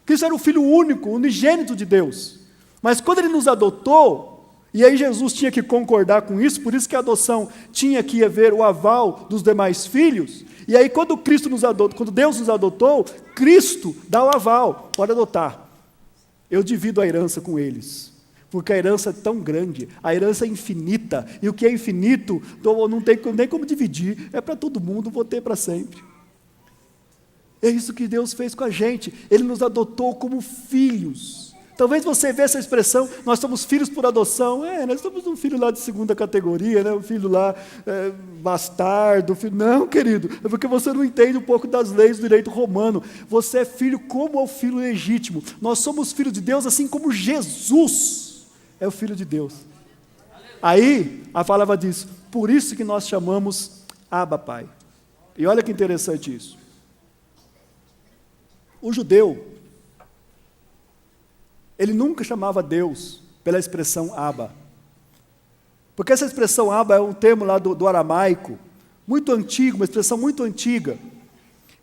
Cristo era o Filho único, unigênito de Deus. Mas quando Ele nos adotou, e aí Jesus tinha que concordar com isso, por isso que a adoção tinha que haver o aval dos demais filhos. E aí quando Deus nos adotou, Cristo dá o aval, pode adotar. Eu divido a herança com eles. Porque a herança é tão grande, a herança é infinita, e o que é infinito, não tem nem como dividir, é para todo mundo, vou ter para sempre. É isso que Deus fez com a gente, Ele nos adotou como filhos. Talvez você veja essa expressão, nós somos filhos por adoção, nós somos um filho lá de segunda categoria, né? Um filho lá bastardo, não querido, é porque você não entende um pouco das leis do direito romano, você é filho como é o filho legítimo, nós somos filhos de Deus assim como Jesus é o Filho de Deus. Aí, a palavra diz, por isso que nós chamamos Abba Pai. E olha que interessante isso. O judeu, ele nunca chamava Deus pela expressão Abba. Porque essa expressão Abba é um termo lá do aramaico, muito antigo, uma expressão muito antiga.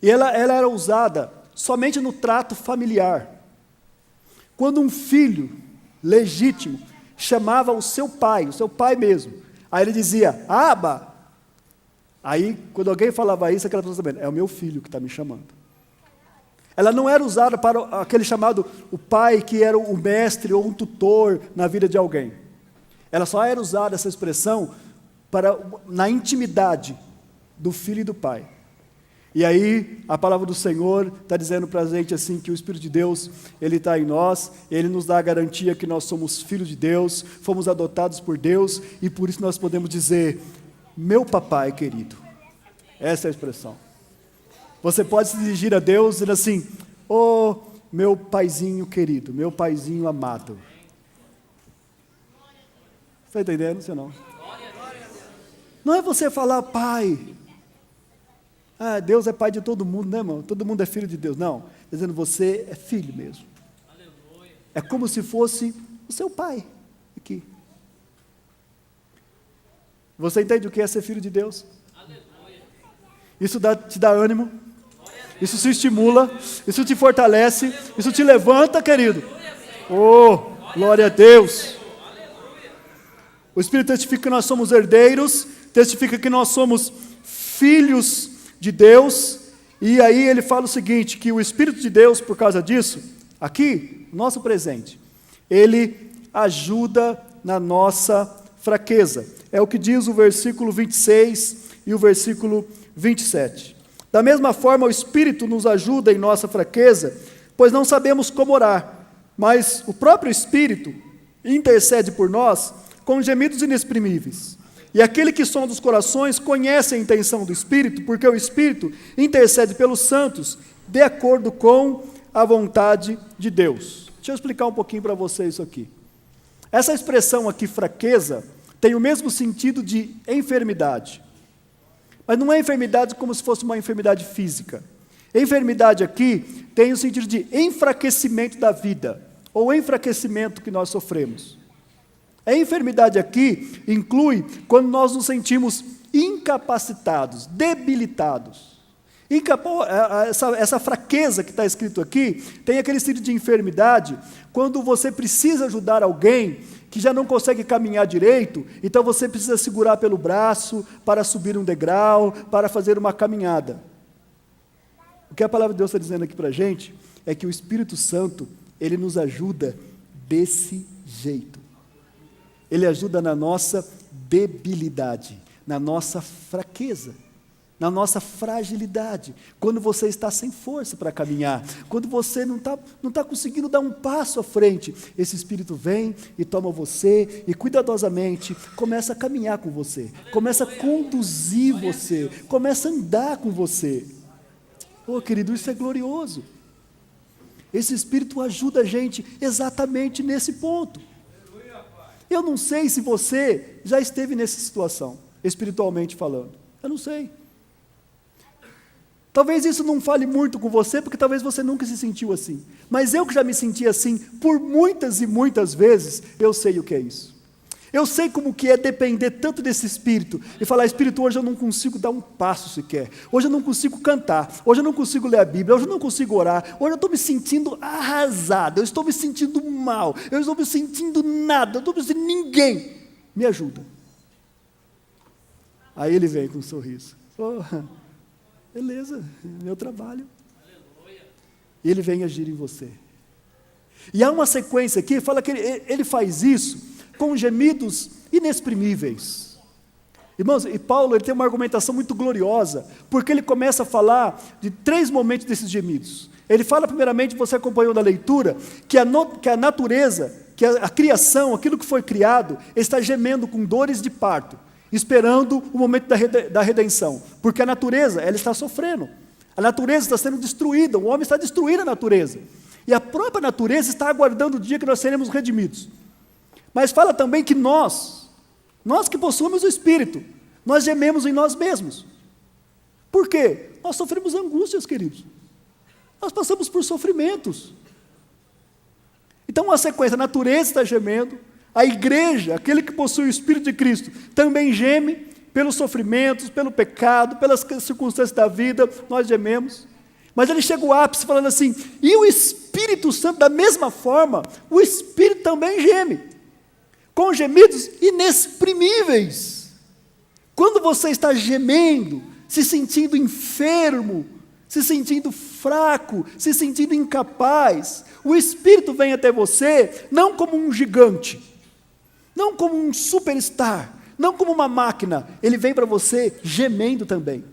E ela era usada somente no trato familiar. Quando um filho legítimo chamava o seu pai mesmo. Aí ele dizia, Abba. Aí, quando alguém falava isso, aquela pessoa sabendo, é o meu filho que está me chamando. Ela não era usada para aquele chamado, o pai que era o mestre ou um tutor na vida de alguém. Ela só era usada, essa expressão, na intimidade do filho e do pai. E aí, a palavra do Senhor está dizendo para a gente assim, que o Espírito de Deus, Ele está em nós, Ele nos dá a garantia que nós somos filhos de Deus, fomos adotados por Deus, e por isso nós podemos dizer, meu papai querido. Essa é a expressão. Você pode se dirigir a Deus dizendo assim, oh, meu paizinho querido, meu paizinho amado. Está entendendo, senão? Não é você falar, pai... Ah, Deus é pai de todo mundo, né, irmão? Todo mundo é filho de Deus. Não, dizendo você é filho mesmo. Aleluia. É como se fosse o seu pai aqui. Você entende o que é ser filho de Deus? Aleluia. Isso te dá ânimo, isso te estimula, isso te fortalece, isso te levanta, querido. Oh, glória a Deus. O Espírito testifica que nós somos herdeiros, testifica que nós somos filhos de Deus, e aí ele fala o seguinte, que o Espírito de Deus, por causa disso, aqui, nosso presente, ele ajuda na nossa fraqueza. É o que diz o versículo 26 e o versículo 27. Da mesma forma, o Espírito nos ajuda em nossa fraqueza, pois não sabemos como orar, mas o próprio Espírito intercede por nós com gemidos inexprimíveis. E aquele que sonda os corações conhece a intenção do Espírito, porque o Espírito intercede pelos santos, de acordo com a vontade de Deus. Deixa eu explicar um pouquinho para você isso aqui. Essa expressão aqui, fraqueza, tem o mesmo sentido de enfermidade. Mas não é enfermidade como se fosse uma enfermidade física. Enfermidade aqui tem o sentido de enfraquecimento da vida, ou enfraquecimento que nós sofremos. A enfermidade aqui inclui quando nós nos incapacitados, debilitados. Essa fraqueza que está escrito aqui, tem aquele sentido de enfermidade, quando você precisa ajudar alguém que já não consegue caminhar direito, então você precisa segurar pelo braço para subir um degrau, para fazer uma caminhada. O que a palavra de Deus está dizendo aqui para a gente, é que o Espírito Santo, ele nos ajuda desse jeito. Ele ajuda na nossa debilidade, na nossa fraqueza, na nossa fragilidade, quando você está sem força para caminhar, quando você não está conseguindo dar um passo à frente, esse Espírito vem e toma você e cuidadosamente começa a caminhar com você, começa a conduzir você, começa a andar com você. Oh, querido, isso é glorioso. Esse Espírito ajuda a gente exatamente nesse ponto. Eu não sei se você já esteve nessa situação, espiritualmente falando. Eu não sei. Talvez isso não fale muito com você, porque talvez você nunca se sentiu assim. Mas eu que já me senti assim por muitas e muitas vezes, eu sei o que é isso. Eu sei como que é depender tanto desse Espírito e falar, Espírito, hoje eu não consigo dar um passo sequer, hoje eu não consigo cantar, hoje eu não consigo ler a Bíblia, hoje eu não consigo orar, hoje eu estou me sentindo arrasado, eu estou me sentindo mal, eu estou me sentindo nada, eu estou me sentindo ninguém, me ajuda. Aí ele vem com um sorriso, oh, beleza, meu trabalho. E ele vem agir em você. E há uma sequência aqui, fala que ele faz isso com gemidos inexprimíveis. Irmãos, e Paulo ele tem uma argumentação muito gloriosa, porque ele começa a falar de 3 momentos desses gemidos. Ele fala primeiramente, você acompanhou na leitura, que a natureza, que a criação, aquilo que foi criado, está gemendo com dores de parto, esperando o momento da redenção, porque a natureza, ela está sofrendo, a natureza está sendo destruída, o homem está destruindo a natureza, e a própria natureza está aguardando o dia que nós seremos redimidos. Mas fala também que nós que possuímos o Espírito, nós gememos em nós mesmos. Por quê? Nós sofremos angústias, queridos. Nós passamos por sofrimentos. Então, uma sequência, a natureza está gemendo, a igreja, aquele que possui o Espírito de Cristo, também geme pelos sofrimentos, pelo pecado, pelas circunstâncias da vida, nós gememos. Mas ele chega ao ápice falando assim, e o Espírito Santo, da mesma forma, o Espírito também geme, com gemidos inexprimíveis. Quando você está gemendo, se sentindo enfermo, se sentindo fraco, se sentindo incapaz, o Espírito vem até você, não como um gigante, não como um superstar, não como uma máquina, ele vem para você gemendo também.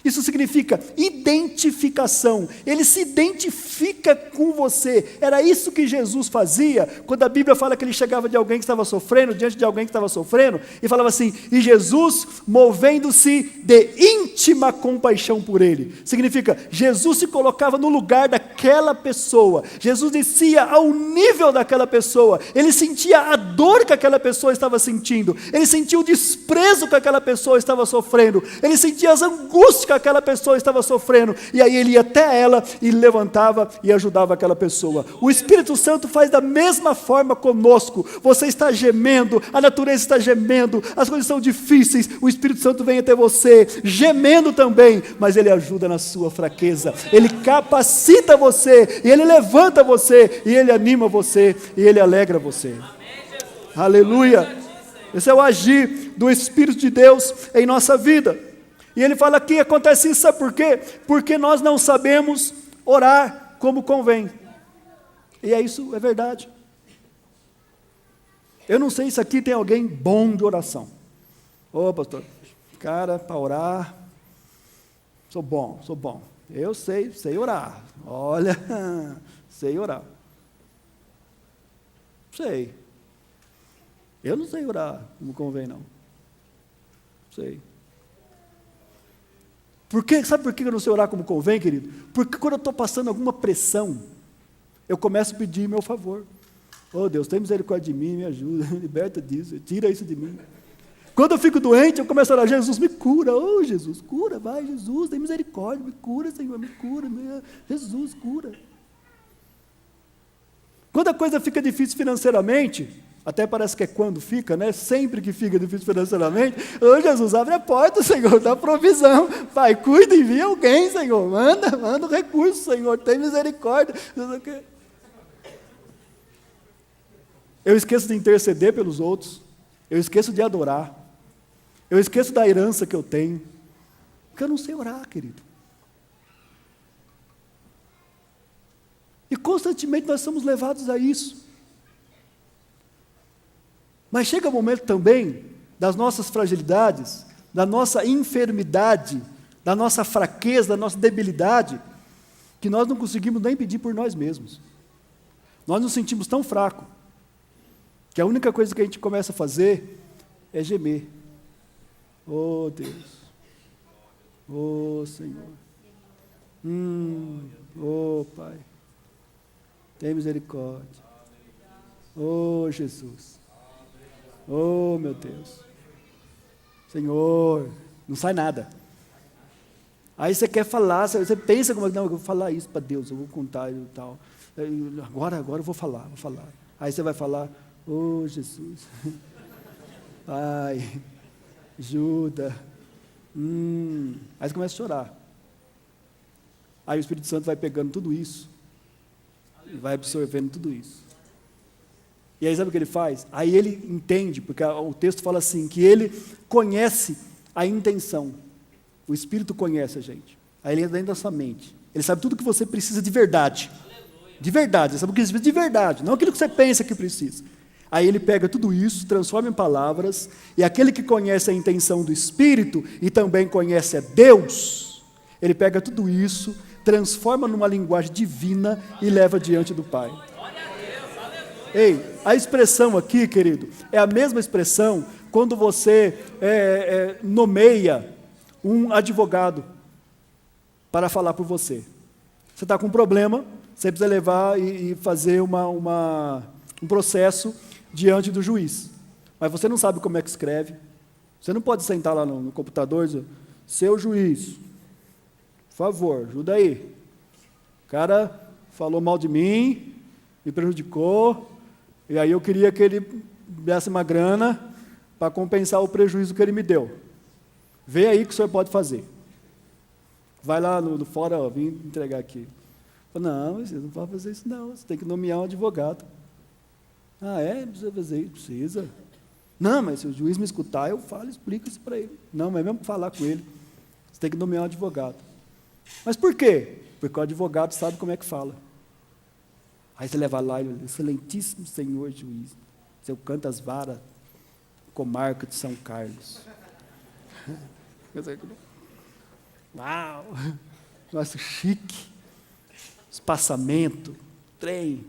Isso significa identificação. Ele se identifica com você. Era isso que Jesus fazia, quando a Bíblia fala que ele chegava de alguém que estava sofrendo, diante de alguém que estava sofrendo, e falava assim, e Jesus, movendo-se de íntima compaixão por ele. Significa, Jesus se colocava no lugar daquela pessoa. Jesus descia ao nível daquela pessoa. Ele sentia a dor que aquela pessoa estava sentindo. Ele sentia o desprezo que aquela pessoa estava sofrendo. Ele sentia as angústias que aquela pessoa estava sofrendo, e aí ele ia até ela, e levantava e ajudava aquela pessoa. O Espírito Santo faz da mesma forma conosco. Você está gemendo, a natureza está gemendo, as coisas são difíceis, o Espírito Santo vem até você, gemendo também, mas ele ajuda na sua fraqueza, ele capacita você, e ele levanta você, e ele anima você, e ele alegra você. Aleluia! Esse é o agir do Espírito de Deus em nossa vida. E ele fala aqui, acontece isso, sabe por quê? Porque nós não sabemos orar como convém. E isso é verdade. Eu não sei se aqui tem alguém bom de oração. Ô pastor, cara, para orar, sou bom. Eu sei orar. Olha, sei orar. Sei. Eu não sei orar como convém, não. Sei. Sabe por que eu não sei orar como convém, querido? Porque quando eu estou passando alguma pressão, eu começo a pedir meu favor. Oh Deus, tem misericórdia de mim, me ajuda, me liberta disso, tira isso de mim. Quando eu fico doente, eu começo a orar, Jesus, me cura, oh Jesus, cura, vai Jesus, tem misericórdia, me cura Senhor, me cura, Jesus, cura. Quando a coisa fica difícil financeiramente, até parece que é quando fica, né? Sempre que fica difícil financeiramente, ô Jesus, abre a porta, Senhor, dá provisão, Pai, cuida, envia alguém, Senhor, manda um recurso, Senhor, tem misericórdia. Eu esqueço de interceder pelos outros, eu esqueço de adorar, eu esqueço da herança que eu tenho, porque eu não sei orar, querido. E constantemente nós somos levados a isso. Mas chega o momento também das nossas fragilidades, da nossa enfermidade, da nossa fraqueza, da nossa debilidade, que nós não conseguimos nem pedir por nós mesmos. Nós nos sentimos tão fracos, que a única coisa que a gente começa a fazer é gemer. Oh Deus, oh Senhor, oh Pai, tem misericórdia, oh Jesus. Oh, meu Deus. Senhor, não sai nada. Aí você quer falar, você pensa como, não, eu vou falar isso para Deus, eu vou contar e tal. Agora eu vou falar. Aí você vai falar, oh, Jesus. Pai, ajuda. Aí você começa a chorar. Aí o Espírito Santo vai pegando tudo isso e vai absorvendo tudo isso. E aí sabe o que ele faz? Aí ele entende, porque o texto fala assim, que ele conhece a intenção. O Espírito conhece a gente. Aí ele entra dentro da sua mente. Ele sabe tudo que você precisa de verdade. De verdade, ele sabe o que você precisa de verdade, não aquilo que você pensa que precisa. Aí ele pega tudo isso, transforma em palavras, e aquele que conhece a intenção do Espírito e também conhece a Deus, ele pega tudo isso, transforma numa linguagem divina e leva diante do Pai. Ei, a expressão aqui, querido, é a mesma expressão quando você nomeia um advogado para falar por você. Você está com um problema, você precisa levar e fazer um processo diante do juiz. Mas você não sabe como é que escreve. Você não pode sentar lá no computador e dizer, seu juiz, por favor, ajuda aí. O cara falou mal de mim, me prejudicou, e aí eu queria que ele me desse uma grana para compensar o prejuízo que ele me deu. Vê aí o que o senhor pode fazer. Vai lá no fora, ó, vim entregar aqui. Não, você não pode fazer isso não, você tem que nomear um advogado. Ah, é? Precisa fazer isso? Precisa. Não, mas se o juiz me escutar, eu falo, explico isso para ele. Não, mas mesmo falar com ele, você tem que nomear um advogado. Mas por quê? Porque o advogado sabe como é que fala. Aí você leva lá, excelentíssimo senhor juiz, seu Cantas Vara, comarca de São Carlos. Uau! Nossa, chique. Espaçamento, trem.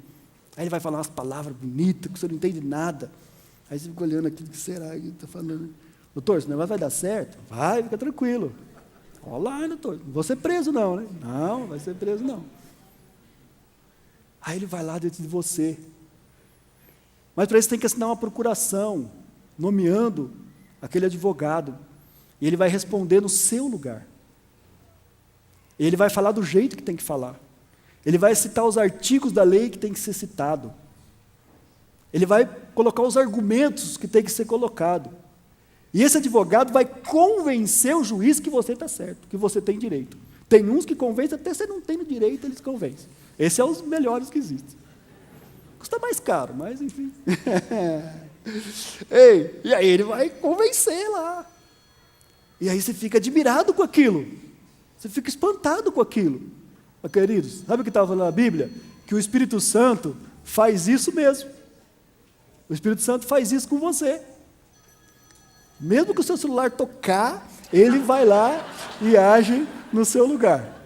Aí ele vai falar umas palavras bonitas, que você não entende nada. Aí você fica olhando aqui, o que será que ele está falando? Doutor, esse negócio vai dar certo? Vai, fica tranquilo. Olha lá, doutor, não vou ser preso não, né? Não, vai ser preso não. Aí ele vai lá dentro de você. Mas para isso tem que assinar uma procuração, nomeando aquele advogado. E ele vai responder no seu lugar. Ele vai falar do jeito que tem que falar. Ele vai citar os artigos da lei que tem que ser citado. Ele vai colocar os argumentos que tem que ser colocado. E esse advogado vai convencer o juiz que você está certo, que você tem direito. Tem uns que convencem, até você não tem direito, eles convencem. Esses são os melhores que existem. Custa mais caro, mas enfim. Ei, e aí ele vai convencer lá. E aí você fica admirado com aquilo. Você fica espantado com aquilo. Mas, queridos, sabe o que estava falando na Bíblia? Que o Espírito Santo faz isso mesmo. O Espírito Santo faz isso com você. Mesmo que o seu celular tocar, ele vai lá e age no seu lugar.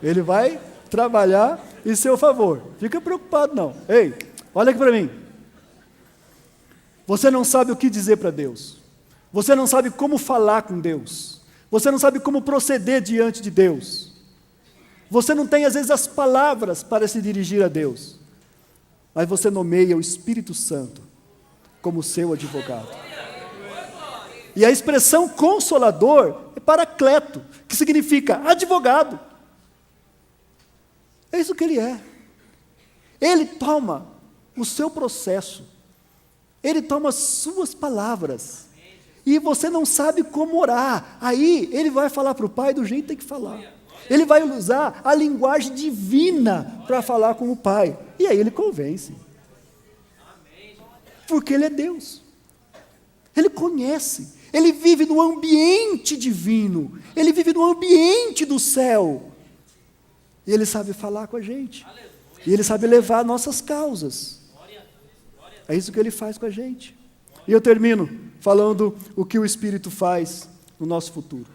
Ele vai trabalhar em seu favor. Fica preocupado não. Ei, olha aqui para mim. Você não sabe o que dizer para Deus. Você não sabe como falar com Deus. Você não sabe como proceder diante de Deus. Você não tem, às vezes, as palavras para se dirigir a Deus. Mas você nomeia o Espírito Santo como seu advogado. E a expressão consolador é paracleto, que significa advogado. É isso que ele é. Ele toma o seu processo. Ele toma as suas palavras. E você não sabe como orar. Aí ele vai falar para o Pai do jeito que tem que falar. Ele vai usar a linguagem divina para falar com o Pai. E aí ele convence. Porque ele é Deus. Ele conhece. Ele vive no ambiente divino. Ele vive no ambiente do céu. E ele sabe falar com a gente. E ele sabe levar nossas causas. É isso que ele faz com a gente. E eu termino falando o que o Espírito faz no nosso futuro.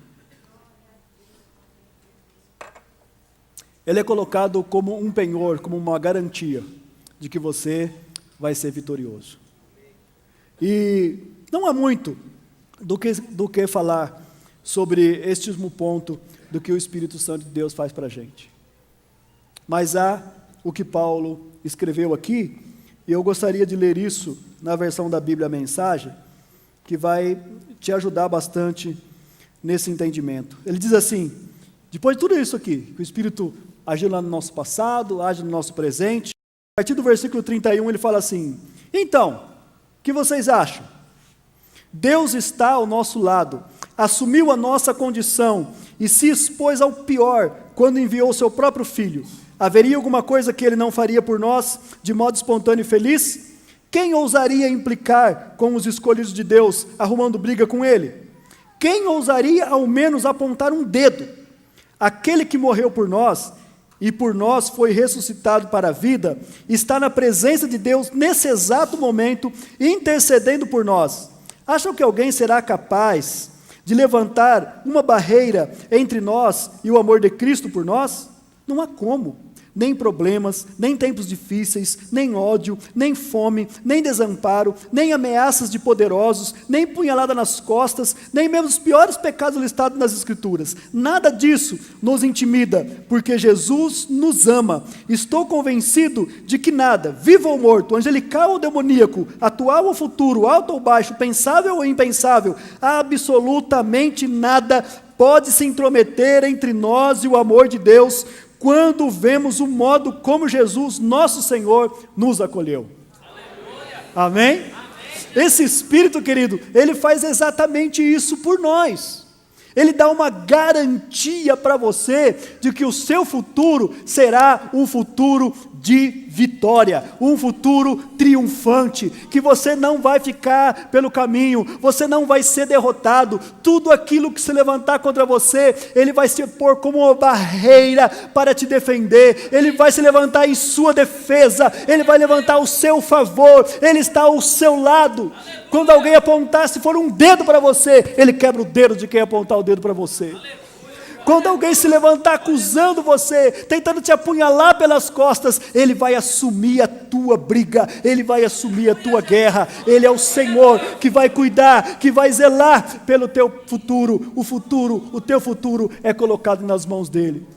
Ele é colocado como um penhor, como uma garantia de que você vai ser vitorioso. E não há muito do que falar sobre este último ponto do que o Espírito Santo de Deus faz para a gente. Mas há o que Paulo escreveu aqui, e eu gostaria de ler isso na versão da Bíblia Mensagem, que vai te ajudar bastante nesse entendimento. Ele diz assim, depois de tudo isso aqui, que o Espírito agiu lá no nosso passado, age no nosso presente, a partir do versículo 31 ele fala assim, então, o que vocês acham? Deus está ao nosso lado, assumiu a nossa condição e se expôs ao pior quando enviou o seu próprio Filho. Haveria alguma coisa que ele não faria por nós de modo espontâneo e feliz? Quem ousaria implicar com os escolhidos de Deus, arrumando briga com ele? Quem ousaria ao menos apontar um dedo? Aquele que morreu por nós e por nós foi ressuscitado para a vida, está na presença de Deus nesse exato momento, intercedendo por nós. Acham que alguém será capaz de levantar uma barreira entre nós e o amor de Cristo por nós? Não há como. Nem problemas, nem tempos difíceis, nem ódio, nem fome, nem desamparo, nem ameaças de poderosos, nem punhalada nas costas, nem mesmo os piores pecados listados nas Escrituras. Nada disso nos intimida, porque Jesus nos ama. Estou convencido de que nada, vivo ou morto, angelical ou demoníaco, atual ou futuro, alto ou baixo, pensável ou impensável, absolutamente nada pode se intrometer entre nós e o amor de Deus, quando vemos o modo como Jesus, nosso Senhor, nos acolheu. Aleluia. Amém? Amém? Esse Espírito, querido, ele faz exatamente isso por nós. Ele dá uma garantia para você de que o seu futuro será um futuro de vitória, um futuro triunfante, que você não vai ficar pelo caminho, você não vai ser derrotado. Tudo aquilo que se levantar contra você, ele vai se pôr como uma barreira para te defender, ele vai se levantar em sua defesa, ele vai levantar ao seu favor, ele está ao seu lado. Quando alguém apontar, se for um dedo para você, ele quebra o dedo de quem apontar o dedo para você. Quando alguém se levantar acusando você, tentando te apunhalar pelas costas, Ele vai assumir a tua briga, Ele vai assumir a tua guerra. Ele é o Senhor que vai cuidar, que vai zelar pelo teu futuro. O teu futuro é colocado nas mãos dEle.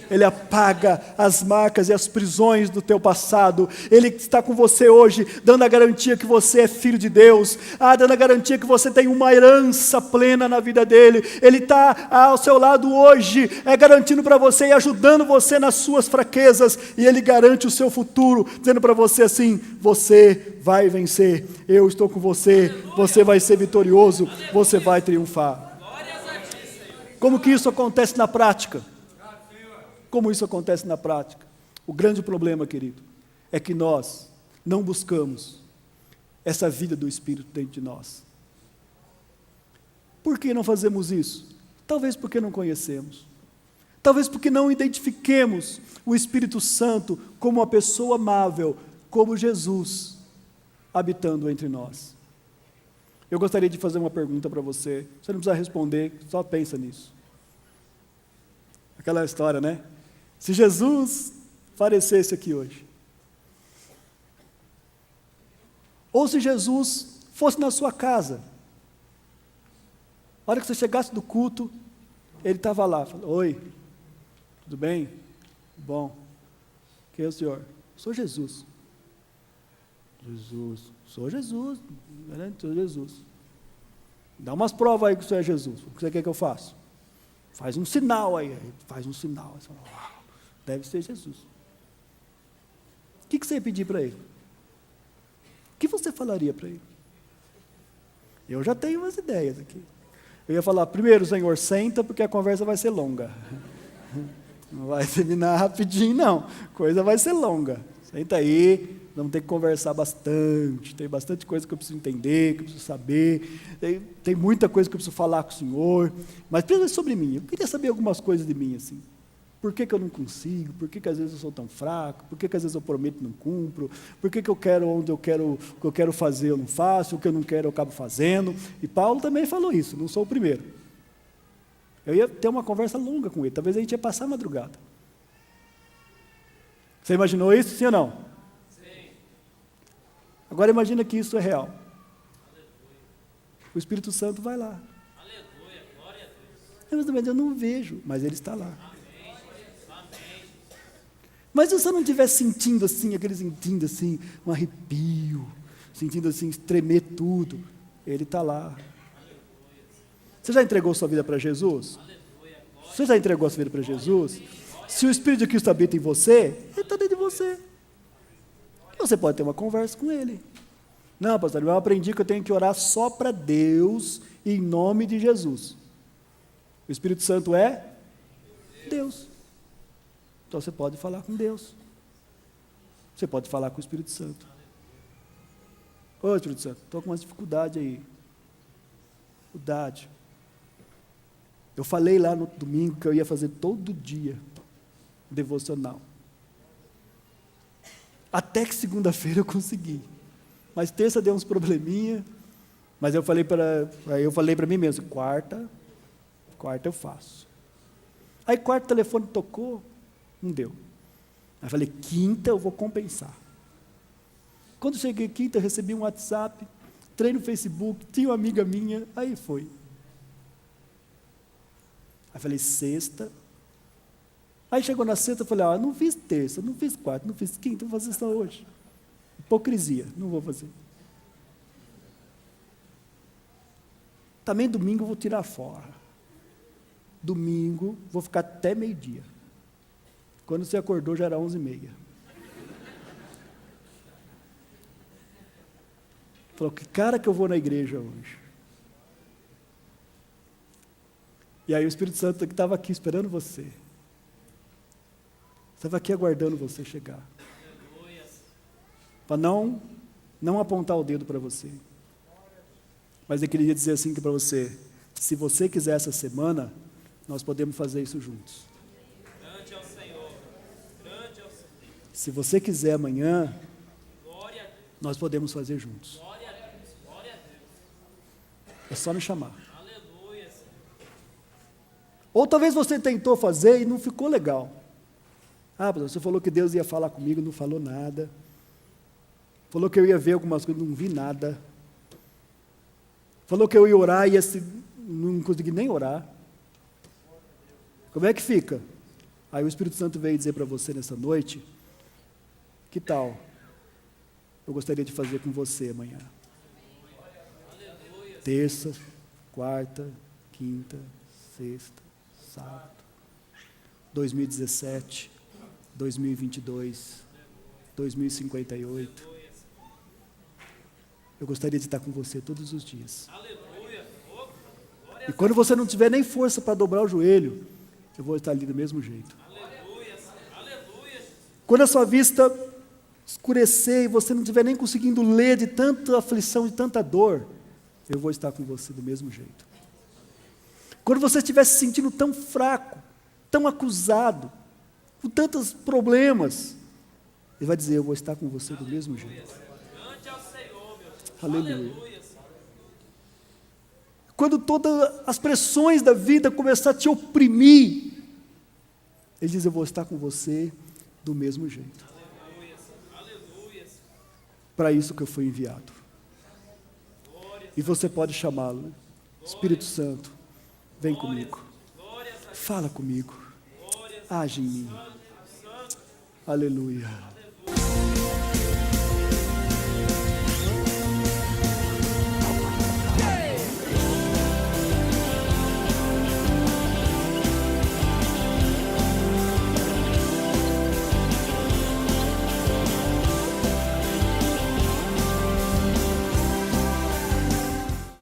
Ele apaga as marcas e as prisões do teu passado. Ele está com você hoje, dando a garantia que você é filho de Deus, dando a garantia que você tem uma herança plena na vida dele. Ele está ao seu lado hoje, garantindo para você e ajudando você nas suas fraquezas, e Ele garante o seu futuro, dizendo para você assim: você vai vencer, eu estou com você, você vai ser vitorioso, você vai triunfar. Como que isso acontece na prática? Como isso acontece na prática? O grande problema, querido, é que nós não buscamos essa vida do Espírito dentro de nós. Por que não fazemos isso? Talvez porque não conhecemos. Talvez porque não identifiquemos o Espírito Santo como uma pessoa amável, como Jesus, habitando entre nós. Eu gostaria de fazer uma pergunta para você. Você não precisa responder, só pensa nisso. Aquela história, né? Se Jesus aparecesse aqui hoje, ou se Jesus fosse na sua casa, a hora que você chegasse do culto, Ele estava lá, falou: oi, tudo bem? Bom, quem é o senhor? Sou Jesus. Jesus, sou Jesus, sou Jesus. Dá umas provas aí que o senhor é Jesus, o que você quer que eu faça? Faz um sinal aí, faz um sinal. Você fala: uau, deve ser Jesus. O que você ia pedir para Ele? O que você falaria para Ele? Eu já tenho umas ideias aqui. Eu ia falar: primeiro, Senhor, senta, porque a conversa vai ser longa. Não vai terminar rapidinho, não. A coisa vai ser longa. Senta aí, vamos ter que conversar bastante. Tem bastante coisa que eu preciso entender, que eu preciso saber. Tem muita coisa que eu preciso falar com o Senhor. Mas principalmente sobre mim. Eu queria saber algumas coisas de mim, assim. Por que eu não consigo? Por que às vezes eu sou tão fraco? Por que às vezes eu prometo e não cumpro? Por que eu quero onde eu quero, o que eu quero fazer eu não faço? O que eu não quero eu acabo fazendo? E Paulo também falou isso, não sou o primeiro. Eu ia ter uma conversa longa com ele, talvez a gente ia passar a madrugada. Você imaginou isso, sim ou não? Sim. Agora imagina que isso é real. Aleluia. O Espírito Santo vai lá. Aleluia, glória a Deus. Mas eu não vejo, mas Ele está lá. Amém. Amém. Mas se você não estiver sentindo assim, sentindo assim, um arrepio, sentindo assim, tremer tudo, Ele está lá. Você já entregou sua vida para Jesus? Você já entregou sua vida para Jesus? Se o Espírito de Cristo habita em você, Ele está dentro de você. Você pode ter uma conversa com Ele. Não, pastor, eu aprendi que eu tenho que orar só para Deus, em nome de Jesus. O Espírito Santo é Deus. Então você pode falar com Deus. Você pode falar com o Espírito Santo. Ô Espírito Santo, estou com uma dificuldade aí. Dificuldade. Eu falei lá no domingo que eu ia fazer todo dia devocional. Até que segunda-feira eu consegui. Mas terça deu uns probleminha. Mas eu falei para mim mesmo: quarta eu faço. Aí quarta o telefone tocou, não deu. Aí falei: quinta eu vou compensar. Quando cheguei quinta, eu recebi um WhatsApp, entrei no Facebook, tinha uma amiga minha, aí foi. Aí falei: sexta. Aí chegou na sexta, eu falei: não fiz terça, não fiz quarta, não fiz quinta, vou fazer só hoje. Hipocrisia, não vou fazer. Também domingo eu vou tirar fora. Domingo, vou ficar até meio-dia. Quando você acordou já era 11h30. Falou: que cara que eu vou na igreja hoje. E aí o Espírito Santo que estava aqui esperando você. Estava aqui aguardando você chegar. Para não apontar o dedo para você. Mas eu queria dizer assim para você: se você quiser essa semana, nós podemos fazer isso juntos. Grande ao Senhor. Grande ao Senhor. Se você quiser amanhã, nós podemos fazer juntos. Glória a Deus. Glória a Deus. É só me chamar. Aleluia. Ou talvez você tentou fazer e não ficou legal. Ah, pastor, você falou que Deus ia falar comigo, não falou nada. Falou que eu ia ver algumas coisas, não vi nada. Falou que eu ia orar e não consegui nem orar. Como é que fica? Aí o Espírito Santo veio dizer para você nessa noite, que tal? Eu gostaria de fazer com você amanhã. Terça, quarta, quinta, sexta, sábado, 2017, 2022, 2058. Eu gostaria de estar com você todos os dias. E quando você não tiver nem força para dobrar o joelho, eu vou estar ali do mesmo jeito. Quando a sua vista escurecer e você não estiver nem conseguindo ler de tanta aflição, de tanta dor, eu vou estar com você do mesmo jeito. Quando você estiver se sentindo tão fraco, tão acusado, com tantos problemas, Ele vai dizer, eu vou estar com você do mesmo jeito. Aleluia. Quando todas as pressões da vida começar a te oprimir, Ele diz, eu vou estar com você do mesmo jeito. Para isso que eu fui enviado. E você pode chamá-lo, Espírito Santo, vem comigo. Fala comigo. Age em mim. Aleluia.